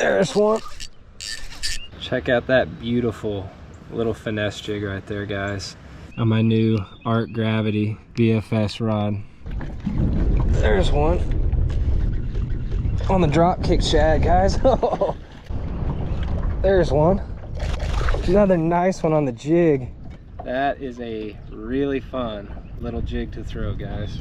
There's one. Check out that beautiful little finesse jig right there, guys, on my new Art Gravity BFS rod. There's one on the dropkick shad, guys. There's one. Another nice one on the jig. That is a really fun little jig to throw, guys.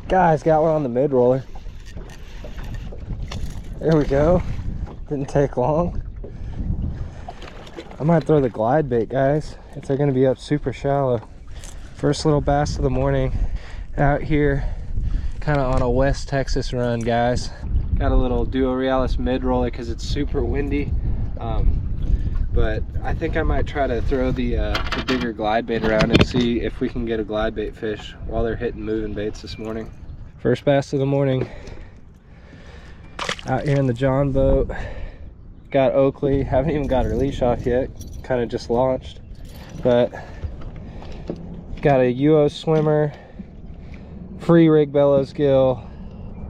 Guys, got one on the mid roller. There we go. Didn't take long. I might throw the glide bait, guys, if they're gonna be up super shallow. First little bass of the morning out here, kind of on a West Texas run, guys. Got a little Duo Realis mid roller because it's super windy. But I think I might try to throw the bigger glide bait around and see if we can get a glide bait fish while they're hitting moving baits this morning. First bass of the morning out here in the John boat. Got Oakley, haven't even got her leash off yet, kind of just launched, but got a UO swimmer, free rig bellows gill,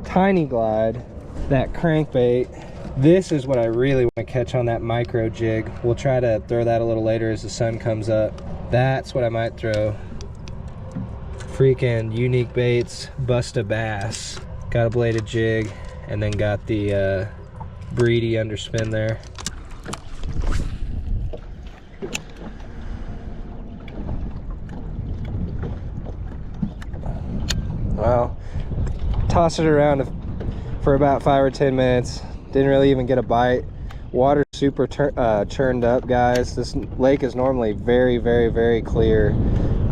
tiny glide, that crankbait. This is what I really want to catch on that micro jig. We'll try to throw that a little later as the sun comes up. That's what I might throw. Freaking Unique Baits, bust a bass. Got a bladed jig, and then got the breedy underspin there. Well, toss it around for about 5 or 10 minutes. Didn't really even get a bite. Water's super churned up, guys. This lake is normally very, very, very clear,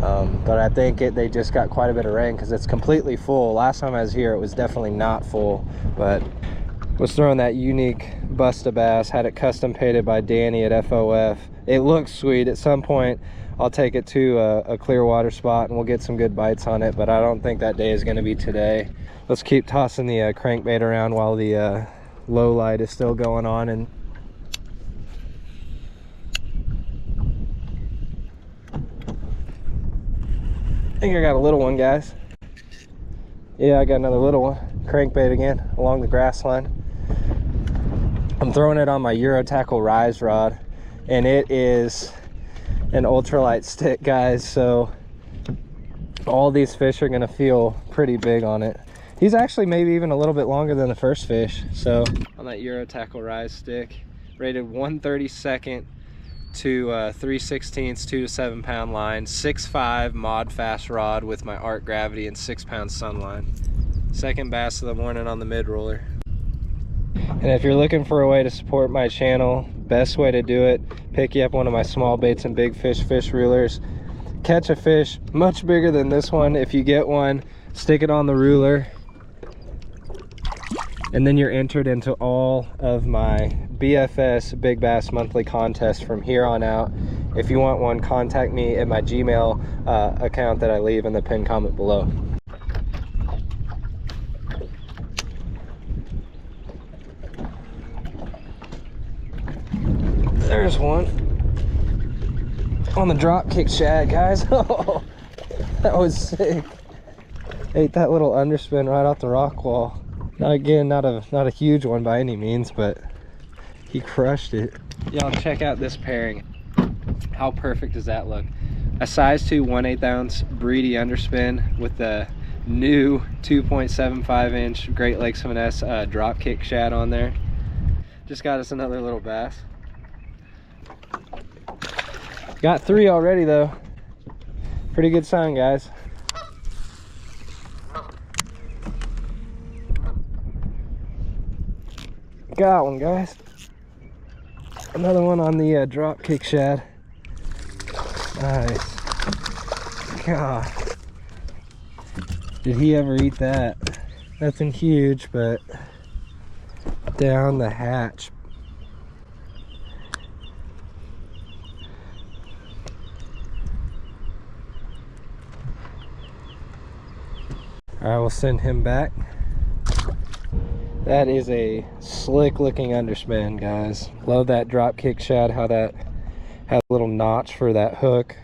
but I think they just got quite a bit of rain because it's completely full. Last time I was here, it was definitely not full, but was throwing that Unique Busta Bass. Had it custom painted by Danny at FOF. It looks sweet. At some point, I'll take it to a clear water spot and we'll get some good bites on it, but I don't think that day is going to be today. Let's keep tossing the crankbait around while the low light is still going on. And I think I got a little one, guys. Yeah, I got another little one. Crankbait again along the grass line. I'm throwing it on my Eurotackle rise rod, and it is an ultralight stick, guys, so all these fish are gonna feel pretty big on it. He's actually maybe even a little bit longer than the first fish. So on that Eurotackle rise stick, rated 1/32 to 3/16 2 to 7 pound line, 6.5 mod fast rod with my Art Gravity and 6 pound sunline. Second bass of the morning on the mid roller. And if you're looking for a way to support my channel, best way to do it, pick you up one of my small baits and big fish rulers. Catch a fish much bigger than this one. If you get one, stick it on the ruler, and then you're entered into all of my BFS Big Bass monthly contests from here on out. If you want one, contact me at my Gmail account that I leave in the pinned comment below. There's one on the dropkick shad, guys. Oh, that was sick. Ate that little underspin right off the rock wall. Not a huge one by any means, but he crushed it. Y'all check out this pairing. How perfect does that look? A size 2 1/8 ounce breedy underspin with the new 2.75 inch Great Lakes Finesse dropkick shad on there. Just got us another little bass. Got 3 already though. Pretty good sign, guys. Got one, guys. Another one on the dropkick shad. Nice. God, did he ever eat that? Nothing huge, but down the hatch. All right, we'll send him back. That is a slick looking underspin, guys. Love that drop kick shad, how that had a little notch for that hook.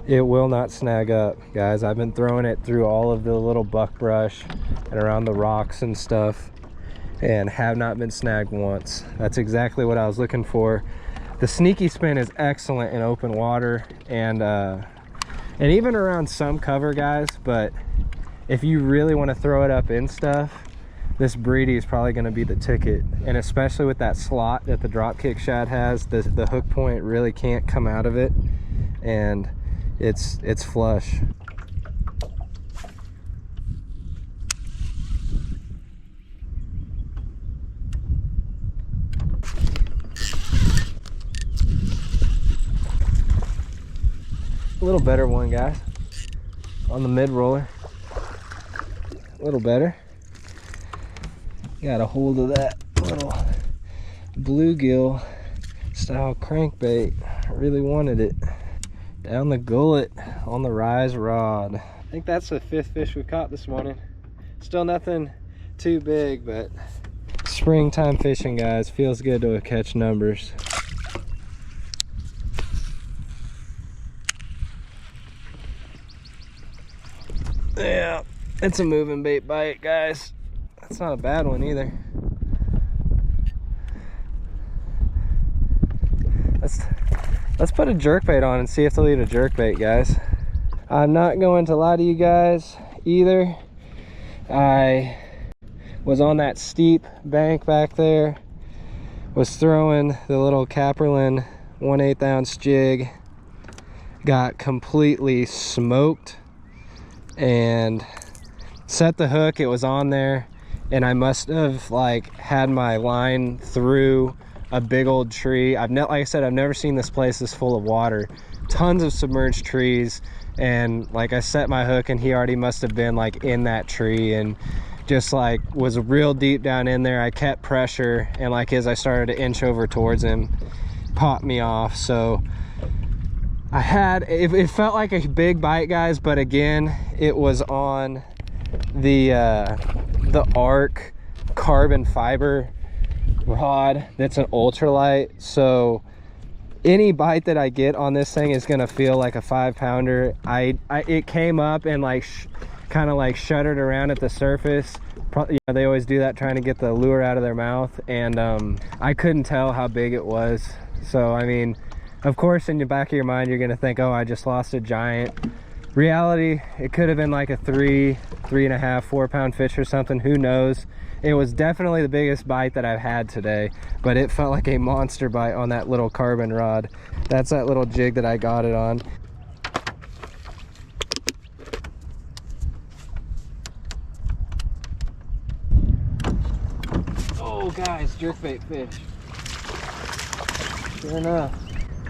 It will not snag up, guys. I've been throwing it through all of the little buckbrush and around the rocks and stuff, and have not been snagged once. That's exactly what I was looking for. The sneaky spin is excellent in open water and even around some cover, guys, but if you really want to throw it up in stuff, this Breedy is probably going to be the ticket. And especially with that slot that the dropkick shad has, the hook point really can't come out of it, and it's flush. A little better one, guys, on the mid roller. A little better. Got a hold of that little bluegill style crankbait. I really wanted it. Down the gullet on the rise rod. I think that's the 5th fish we caught this morning. Still nothing too big, but springtime fishing, guys, feels good to catch numbers. Yeah, it's a moving bait bite, guys. That's not a bad one either. Let's put a jerkbait on and see if they'll eat a jerkbait, guys. I'm not going to lie to you guys either. I was on that steep bank back there, was throwing the little caperlan 1/8 ounce jig, got completely smoked, and set the hook. It was on there, and I must have like had my line through a big old tree. Like I said, I've never seen this place this full of water. Tons of submerged trees, and like I set my hook and he already must have been like in that tree and just like was real deep down in there. I kept pressure, and like as I started to inch over towards him, popped me off. So I had it felt like a big bite, guys, but again, it was on the Arc carbon fiber rod that's an ultralight, so any bite that I get on this thing is gonna feel like a 5-pounder. It came up and like kind of like shuddered around at the surface. You know, they always do that, trying to get the lure out of their mouth, and I couldn't tell how big it was. So I mean, of course in the back of your mind you're gonna think, oh, I just lost a giant. Reality, it could have been like a 3.5, 4-pound fish or something, who knows. It was definitely the biggest bite that I've had today, but it felt like a monster bite on that little carbon rod. That's that little jig that I got it on. Oh guys, jerkbait fish. Sure enough,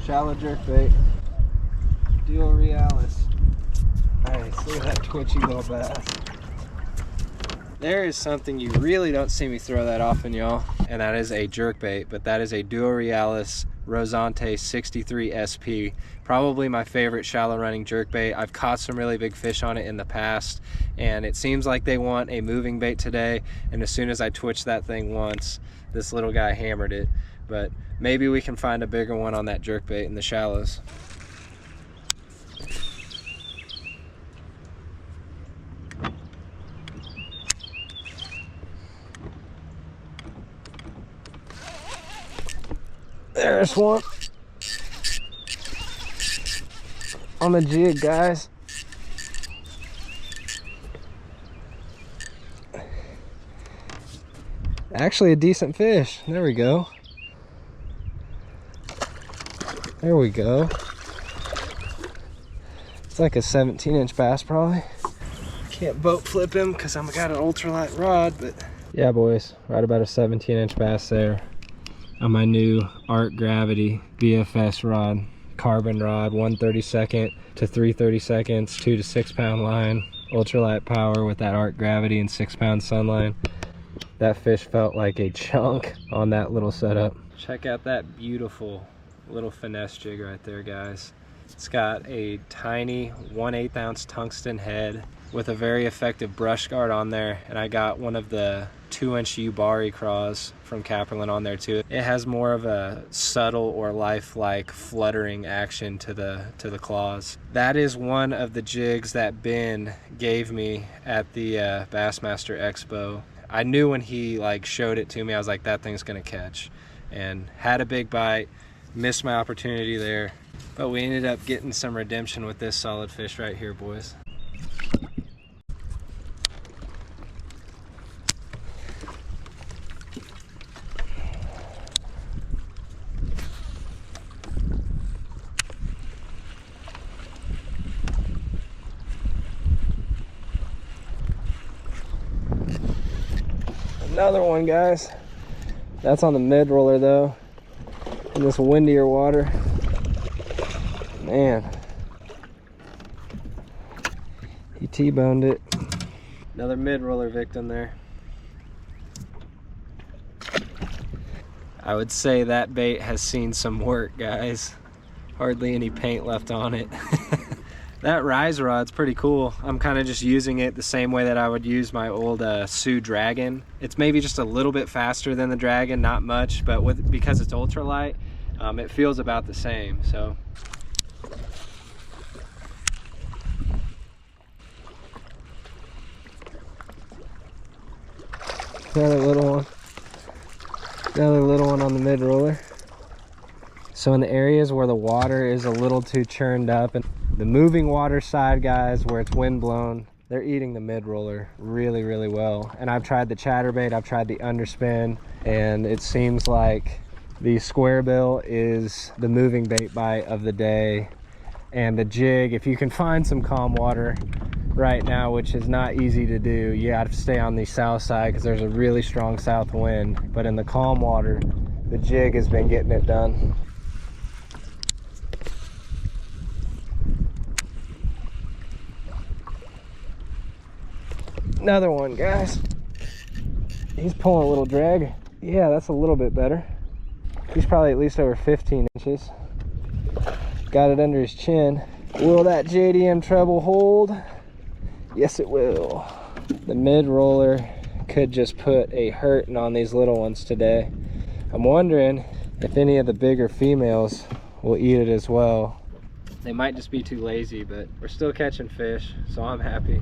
shallow jerkbait. Dual realis. Nice, look at that twitchy little bass. There is something you really don't see me throw that often, y'all, and that is a jerkbait, but that is a Duo Realis Rosante 63 SP. Probably my favorite shallow running jerkbait. I've caught some really big fish on it in the past, and it seems like they want a moving bait today, and as soon as I twitched that thing once, this little guy hammered it. But maybe we can find a bigger one on that jerkbait in the shallows. There's one on the jig, guys. Actually a decent fish. There we go. There we go. It's like a 17-inch bass probably. Can't boat flip him because I've got an ultralight rod, but yeah, boys, right about a 17-inch bass there on my new Arc Gravity BFS rod, carbon rod, 1/32 to 3/32, 2 to 6 pound line, ultralight power with that Arc Gravity and 6-pound sunline. That fish felt like a chunk on that little setup. Check out that beautiful little finesse jig right there, guys. It's got a tiny 1/8 ounce tungsten head, with a very effective brush guard on there, and I got one of the 2-inch Ubari craws from Caperlan on there too. It has more of a subtle or lifelike fluttering action to the claws. That is one of the jigs that Ben gave me at the Bassmaster Expo. I knew when he like showed it to me, I was like, that thing's gonna catch, and had a big bite. Missed my opportunity there, but we ended up getting some redemption with this solid fish right here, boys. Another one, guys. That's on the mid roller though, in this windier water. Man, he T-boned it. Another mid roller victim there. I would say that bait has seen some work, guys. Hardly any paint left on it. That rise rod's pretty cool. I'm kind of just using it the same way that I would use my old Sioux Dragon. It's maybe just a little bit faster than the Dragon, not much, but because it's ultralight, it feels about the same. So another little one. Another little one on the mid roller. So in the areas where the water is a little too churned up, and the moving water side, guys, where it's wind blown, they're eating the mid roller really, really well. And I've tried the chatterbait, I've tried the underspin, and it seems like the square bill is the moving bait bite of the day. And the jig, if you can find some calm water right now, which is not easy to do, you have to stay on the south side because there's a really strong south wind. But in the calm water, the jig has been getting it done. Another one, guys. He's pulling a little drag. Yeah, that's a little bit better. He's probably at least over 15 inches. Got it under his chin. Will that JDM treble hold? Yes, it will. The mid roller could just put a hurting on these little ones today. I'm wondering if any of the bigger females will eat it as well. They might just be too lazy, but we're still catching fish, so I'm happy.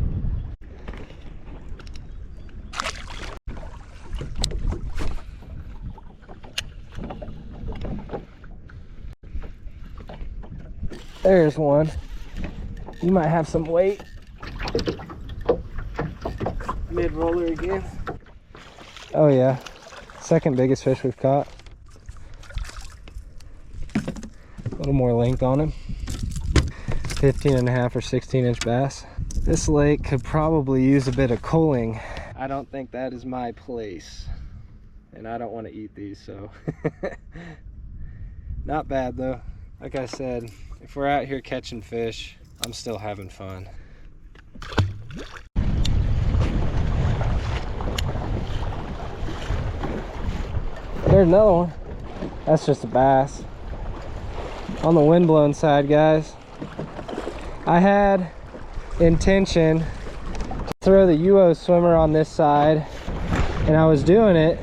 There's one. You might have some weight. Mid roller again. Oh yeah, second biggest fish we've caught. A little more length on him. 15.5 or 16-inch bass. This lake could probably use a bit of culling. I don't think that is my place, and I don't want to eat these, so not bad though. Like I said, if we're out here catching fish, I'm still having fun. There's another one. That's just a bass. On the windblown side, guys. I had intention to throw the UO swimmer on this side, and I was doing it,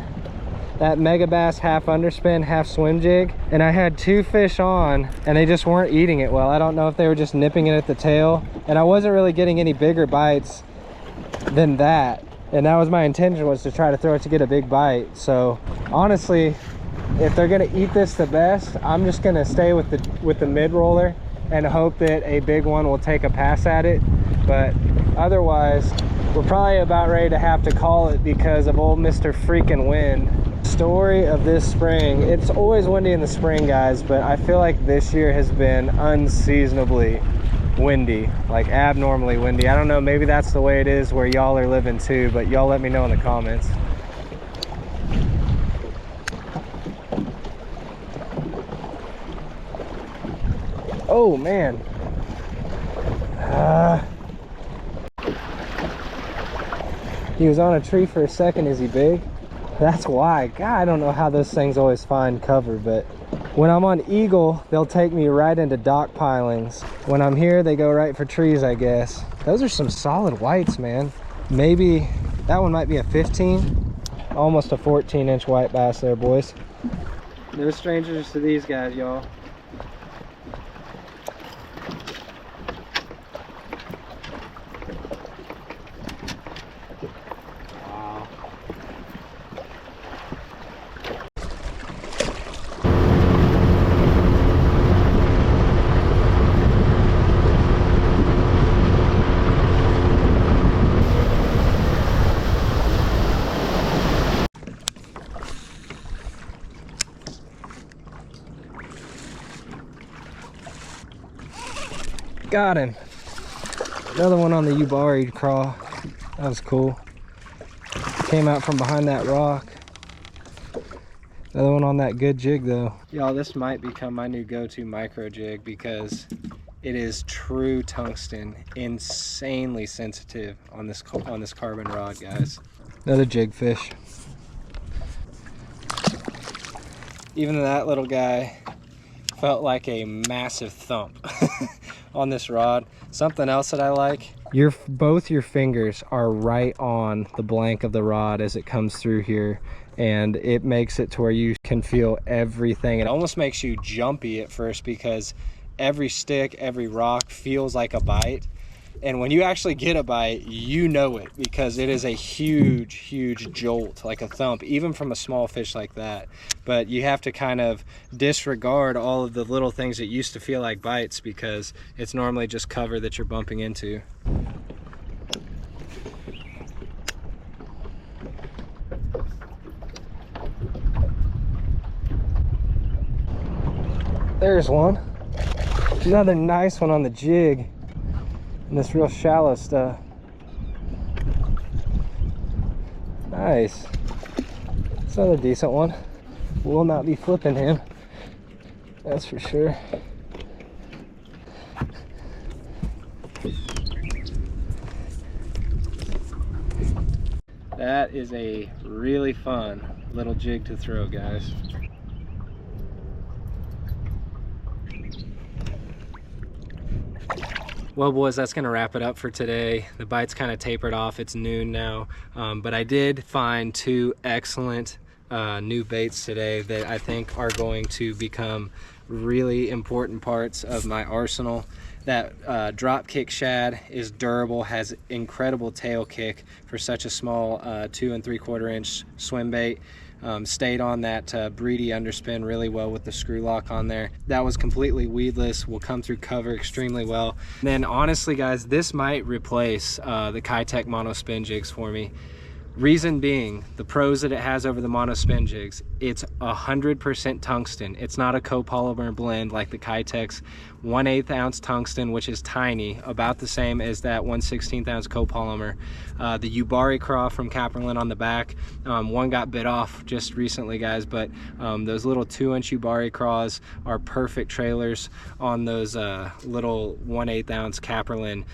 that mega bass half underspin, half swim jig, and I had two fish on and they just weren't eating it well. I don't know if they were just nipping it at the tail, and I wasn't really getting any bigger bites than that, and that was my intention, was to try to throw it to get a big bite. So honestly, if they're gonna eat this the best, I'm just gonna stay with the mid roller and hope that a big one will take a pass at it. But otherwise, we're probably about ready to have to call it because of old Mr. Freaking Wind. Story of this spring. It's always windy in the spring, guys, but I feel like this year has been unseasonably windy, like abnormally windy. I don't know, maybe that's the way it is where y'all are living too, but y'all let me know in the comments. Oh man. He was on a tree for a second. Is he big? That's why. God, I don't know how those things always find cover, but When I'm on eagle, they'll take me right into dock pilings. When I'm here, they go right for trees, I guess. Those are some solid whites, man. Maybe that one might be a 15, almost a 14-inch white bass there, boys. No strangers to these guys, y'all. Got him. Another one on the Ubari craw. That was cool. Came out from behind that rock. Another one on that good jig though. Y'all, this might become my new go-to micro jig because it is true tungsten, insanely sensitive on this carbon rod, guys. Another jig fish. Even that little guy felt like a massive thump on this rod. Something else that I like, both your fingers are right on the blank of the rod as it comes through here, and it makes it to where you can feel everything. It almost makes you jumpy at first because every stick, every rock feels like a bite, and when you actually get a bite, you know it because it is a huge jolt, like a thump, even from a small fish like that. But you have to kind of disregard all of the little things that used to feel like bites because it's normally just cover that you're bumping into. There's one. Another nice one on the jig. And this real shallow stuff. Nice. It's another decent one. Will not be flipping him, that's for sure. That is a really fun little jig to throw, guys. Well, boys, that's gonna wrap it up for today. The bite's kind of tapered off. It's noon now, but I did find two excellent new baits today that I think are going to become really important parts of my arsenal. That drop kick shad is durable, has incredible tail kick for such a small 2 3/4 inch swim bait. Stayed on that breedy underspin really well with the screw lock on there. That was completely weedless, will come through cover extremely well. And then honestly, guys, this might replace the Kitech mono spin jigs for me. Reason being, the pros that it has over the mono spin jigs, it's 100% tungsten. It's not a copolymer blend like the Kitech's 1/8 ounce tungsten, which is tiny, about the same as that 1/16 ounce copolymer. The Ubari craw from caperlan on the back, one got bit off just recently, guys, but those little 2-inch Ubari craws are perfect trailers on those little 1/8 ounce caperlan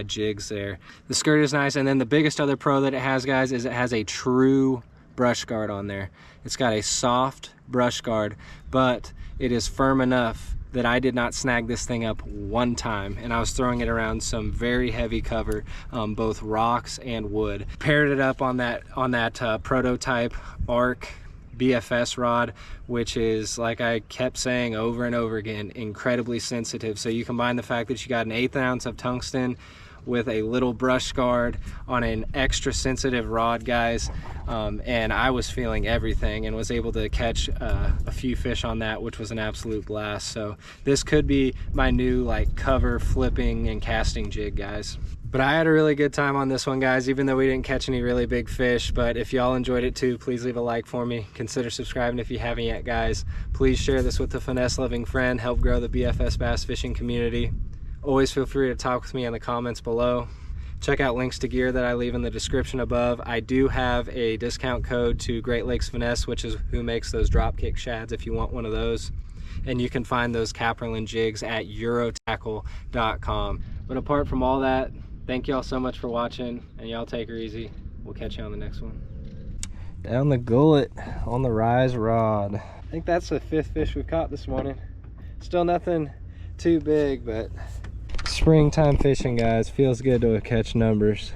jigs there. The skirt is nice, and then the biggest other pro that it has, guys, is it has a true brush guard on there. It's got a soft brush guard, but it is firm enough that I did not snag this thing up one time, and I was throwing it around some very heavy cover, both rocks and wood. Paired it up on that prototype ARC BFS rod, which is, like I kept saying over and over again, incredibly sensitive. So you combine the fact that you got an 1/8 ounce of tungsten with a little brush guard on an extra sensitive rod, guys, and I was feeling everything and was able to catch a few fish on that, which was an absolute blast. So this could be my new like cover flipping and casting jig, guys. But I had a really good time on this one, guys, even though we didn't catch any really big fish. But if y'all enjoyed it too, please leave a like for me. Consider subscribing if you haven't yet, guys. Please share this with a finesse loving friend. Help grow the BFS bass fishing community. Always feel free to talk with me in the comments below. Check out links to gear that I leave in the description above. I do have a discount code to Great Lakes Finesse, which is who makes those dropkick shads, if you want one of those. And you can find those caperlan jigs at Eurotackle.com. But apart from all that, thank y'all so much for watching, and y'all take her easy. We'll catch you on the next one. Down the gullet on the rise rod. I think that's the 5th fish we've caught this morning. Still nothing too big, but springtime fishing, guys, feels good to catch numbers.